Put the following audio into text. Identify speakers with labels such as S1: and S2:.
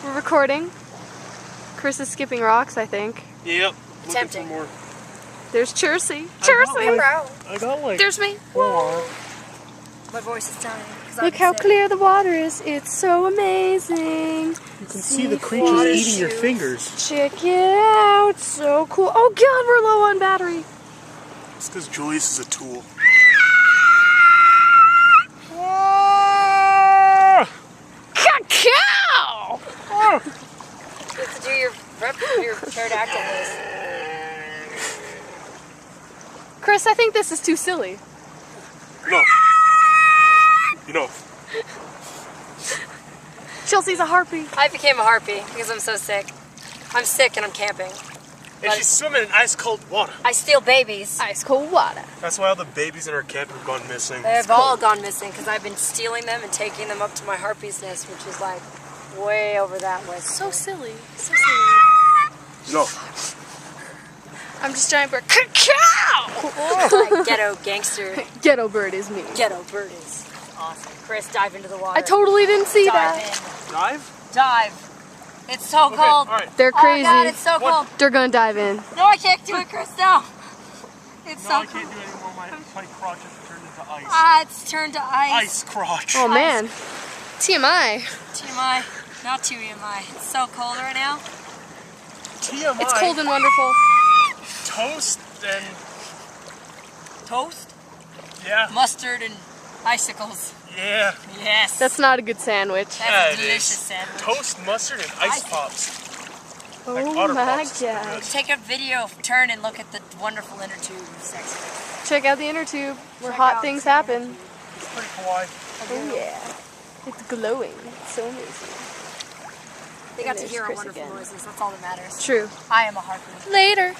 S1: We're recording. Chris is skipping rocks, I think.
S2: Yep.
S3: Tempting.
S2: For more.
S1: There's Chersey.
S2: I got like
S1: There's me.
S2: Whoa.
S3: My voice is dying.
S1: Look how clear the water is. It's so amazing.
S2: You can see the creatures eating your fingers.
S1: Check it out. So cool. Oh God, we're low on battery.
S2: It's because Julius is a tool.
S1: Cacao!
S3: You have to do your pterodactyl voice.
S1: Chris, I think this is too silly.
S2: No. You know.
S1: Chelsea's a harpy.
S3: I became a harpy because I'm so sick. I'm sick and I'm camping.
S2: And she's swimming in ice cold water.
S3: I steal babies.
S1: Ice cold water.
S2: That's why all the babies in our camp have gone missing.
S3: They've all gone missing because I've been stealing them and taking them up to my harpy's nest, which is like way over that way.
S1: So silly. So silly.
S2: No.
S1: I'm just giant bird. Cacao!
S3: Like ghetto gangster.
S1: Ghetto Bird is me.
S3: Ghetto Bird is awesome. Chris, dive into the water.
S1: I totally didn't see
S3: dive
S1: that.
S3: in.
S2: Dive?
S3: Dive. It's so cold.
S2: All right.
S1: They're crazy.
S3: Oh God, it's so cold.
S1: They're gonna dive in.
S3: No, I can't do it, Chris. No. It's
S2: No,
S3: so
S2: I
S3: cold.
S2: can't do it anymore. My crotch has turned into ice.
S3: Ah, it's turned to ice.
S2: Ice crotch.
S1: Oh man. TMI.
S3: TMI. Not TMI. It's so cold right now.
S2: TMI.
S1: It's cold and wonderful.
S2: Toast and
S3: Toast,
S2: yeah.
S3: mustard, and icicles.
S2: Yeah.
S3: Yes.
S1: That's not a good sandwich.
S3: That's
S2: Yeah,
S3: a
S2: it
S3: delicious
S2: is.
S3: sandwich.
S2: Toast, mustard, and ice
S3: Ice.
S2: pops.
S1: Oh
S2: Like otter
S1: my
S2: pops.
S1: God.
S3: Take a video, turn and look at the wonderful inner tube section.
S1: Check out the inner tube where
S3: Check
S1: hot
S3: out
S1: things
S3: the inner
S1: happen.
S3: tube.
S2: It's pretty kawaii.
S1: Oh yeah. It's glowing. It's so amazing.
S3: They got
S1: And
S3: to
S1: there's
S3: hear our
S1: Chris
S3: wonderful
S1: again.
S3: noises. That's all that matters.
S1: True.
S3: I am a harpy.
S1: Later.